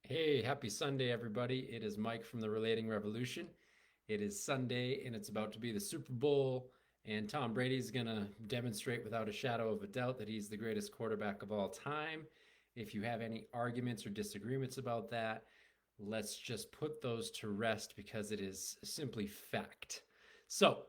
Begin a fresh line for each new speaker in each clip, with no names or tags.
Hey, happy Sunday, everybody. It is Mike from the Relating Revolution. It is Sunday and it's about to be the Super Bowl, and Tom Brady's going to demonstrate without a shadow of a doubt that he's the greatest quarterback of all time. If you have any arguments or disagreements about that, let's just put those to rest because it is simply fact. So,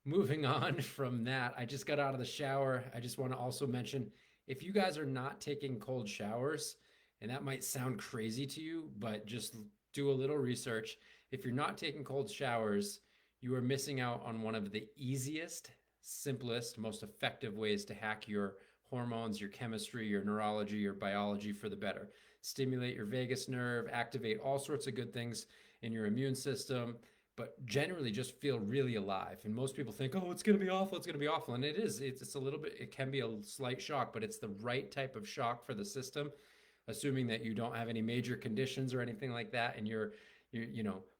moving on from that, I just got out of the shower. I just want to also mention if you guys are not taking cold showers, and that might sound crazy to you, but just do a little research. If you're not taking cold showers, you are missing out on one of the easiest, simplest, most effective ways to hack your hormones, your chemistry, your neurology, your biology for the better. Stimulate your vagus nerve, activate all sorts of good things in your immune system, but generally just feel really alive. And most people think, oh, it's going to be awful, it's going to be awful. And it is. It's a little bit, it can be a slight shock, but it's the right type of shock for the system, assuming that you don't have any major conditions or anything like that, and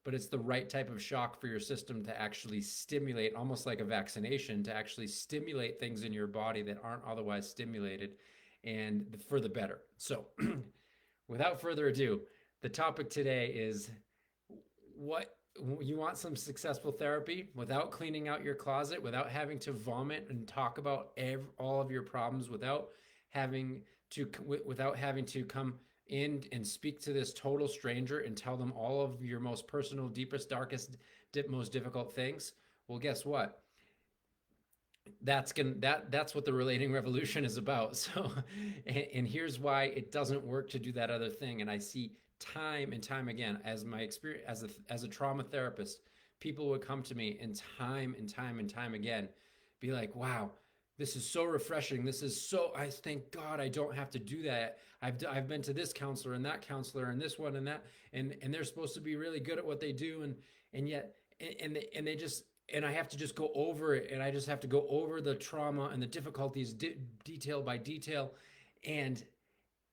but it's the right type of shock for your system to actually stimulate, almost like a vaccination, to actually stimulate things in your body that aren't otherwise stimulated, and for the better. So without further ado, the topic today is what you want: some successful therapy without cleaning out your closet, without having to vomit and talk about all of your problems, having without having to come in and speak to this total stranger and tell them all of your most personal, deepest, darkest, most difficult things. Well, guess what? That's what the relating revolution is about. So, and here's why it doesn't work to do that other thing. And I see time and time again, as my experience as a trauma therapist, people would come to me and time again be like, wow, this is so refreshing. This is so, I thank God I don't have to do that. I've been to this counselor and that counselor and this one and that, and they're supposed to be really good at what they do, and yet they just, and I have to just go over it, and I just have to go over the trauma and the difficulties detail by detail, and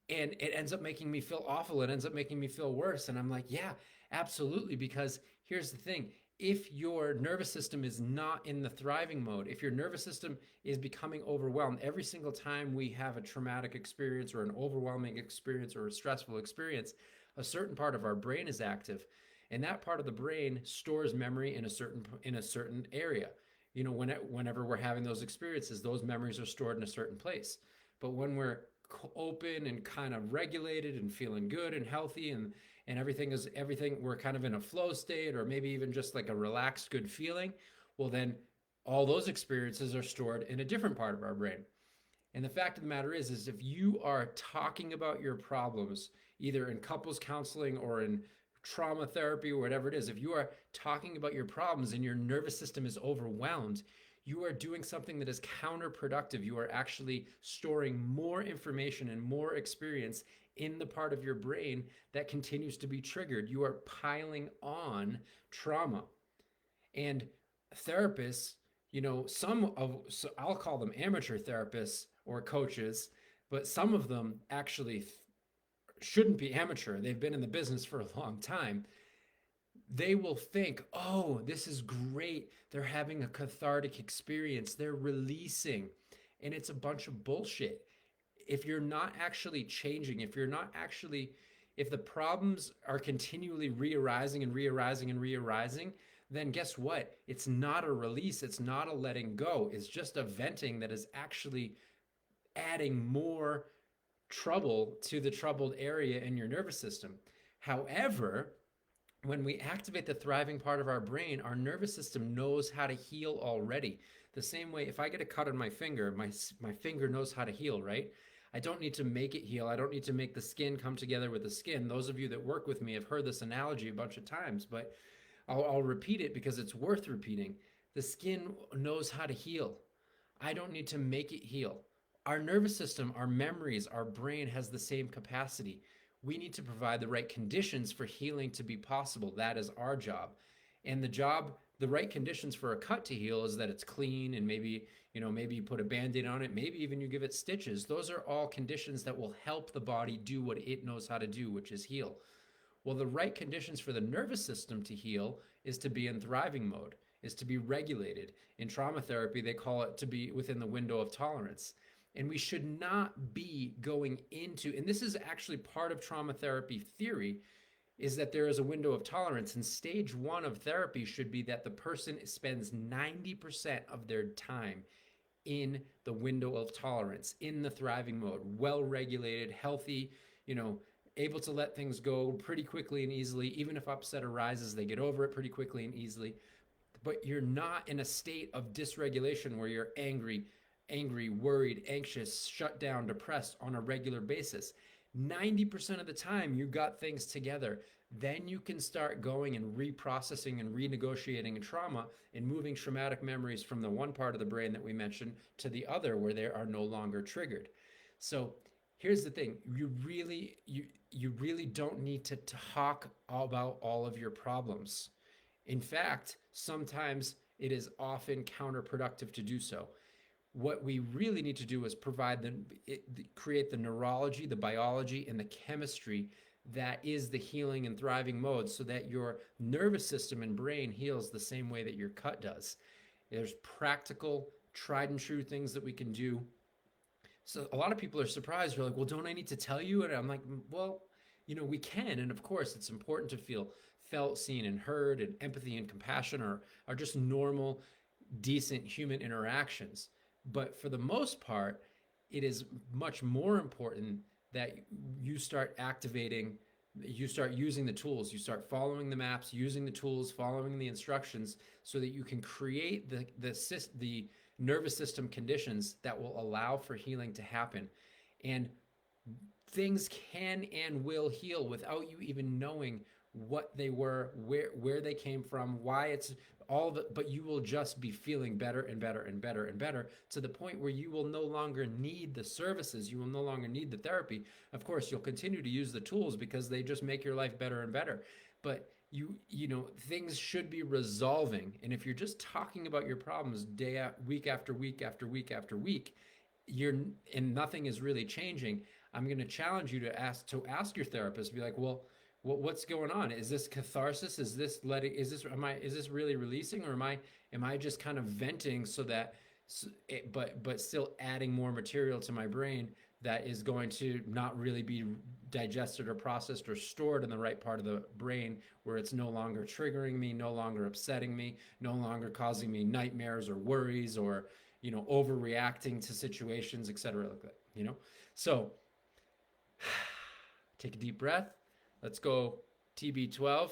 it ends up making me feel awful. It ends up making me feel worse. And I'm like, yeah, absolutely. Because here's the thing: if your nervous system is not in the thriving mode, if your nervous system is becoming overwhelmed every single time we have a traumatic experience or an overwhelming experience or a stressful experience, a certain part of our brain is active. And that part of the brain stores memory in a certain area. Whenever we're having those experiences, those memories are stored in a certain place. But when we're open and kind of regulated and feeling good and healthy, and everything, we're kind of in a flow state, or maybe even just like a relaxed good feeling, well, then all those experiences are stored in a different part of our brain. And the fact of the matter is if you are talking about your problems, either in couples counseling or in trauma therapy or whatever it is, if you are talking about your problems and your nervous system is overwhelmed, you are doing something that is counterproductive. You are actually storing more information and more experience in the part of your brain that continues to be triggered. You are piling on trauma. And therapists, so I'll call them amateur therapists or coaches, but some of them actually shouldn't be amateur. They've been in the business for a long time. They will think, oh, this is great. They're having a cathartic experience. They're releasing. And it's a bunch of bullshit. If you're not actually changing, if the problems are continually re-arising and re-arising and re-arising, then guess what? It's not a release. It's not a letting go. It's just a venting that is actually adding more trouble to the troubled area in your nervous system. However, when we activate the thriving part of our brain, our nervous system knows how to heal already. The same way, if I get a cut on my finger, my finger knows how to heal, right? I don't need to make it heal. I don't need to make the skin come together with the skin. Those of you that work with me have heard this analogy a bunch of times, but I'll repeat it because it's worth repeating. The skin knows how to heal. I don't need to make it heal. Our nervous system, our memories, our brain has the same capacity. We need to provide the right conditions for healing to be possible. That is our job. And the right conditions for a cut to heal is that it's clean, and maybe you put a Band-Aid on it, maybe even you give it stitches. Those are all conditions that will help the body do what it knows how to do, which is heal. Well, the right conditions for the nervous system to heal is to be in thriving mode, is to be regulated. In trauma therapy, they call it to be within the window of tolerance. And we should not be going into, and this is actually part of trauma therapy theory, is that there is a window of tolerance. And stage one of therapy should be that the person spends 90% of their time in the window of tolerance, in the thriving mode, well regulated, healthy, you know, able to let things go pretty quickly and easily. Even if upset arises, they get over it pretty quickly and easily. But you're not in a state of dysregulation where you're angry, worried, anxious, shut down, depressed on a regular basis. 90% of the time, you got things together. Then you can start going and reprocessing and renegotiating a trauma and moving traumatic memories from the one part of the brain that we mentioned to the other where they are no longer triggered. So here's the thing, you really don't need to talk about all of your problems. In fact, sometimes it is often counterproductive to do so. What we really need to do is create the neurology, the biology, and the chemistry that is the healing and thriving mode so that your nervous system and brain heals the same way that your gut does. There's practical, tried and true things that we can do. So a lot of people are surprised. They're like, well, don't I need to tell you? And I'm like, well, we can. And of course, it's important to feel felt, seen, and heard, and empathy and compassion are just normal, decent human interactions. But for the most part, it is much more important that you start using the tools, you start following the maps, using the tools, following the instructions so that you can create the nervous system conditions that will allow for healing to happen. And things can and will heal without you even knowing what they were, where they came from, why it's all of it, but you will just be feeling better and better and better and better to the point where you will no longer need the services, you will no longer need the therapy. Of course, you'll continue to use the tools because they just make your life better and better. But things should be resolving. And if you're just talking about your problems week after week after week after week, and nothing is really changing, I'm going to challenge you to ask your therapist, be like, well, what's going on? Is this catharsis? Is this really releasing, or am I just kind of venting so that, but still adding more material to my brain that is going to not really be digested or processed or stored in the right part of the brain where it's no longer triggering me, no longer upsetting me, no longer causing me nightmares or worries or, overreacting to situations, etc. like that, So take a deep breath. Let's go TB12,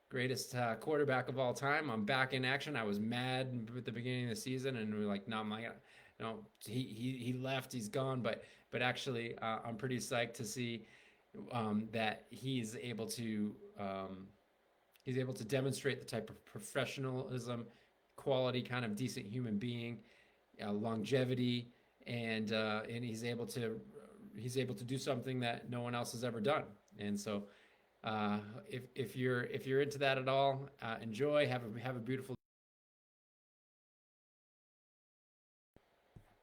greatest quarterback of all time. I'm back in action. I was mad at the beginning of the season, and we're like, no, I'm not gonna. No, he left. He's gone. But actually, I'm pretty psyched to see that he's able to demonstrate the type of professionalism, quality, kind of decent human being, longevity, and he's able to do something that no one else has ever done. And so, if you're into that at all, enjoy. Have a beautiful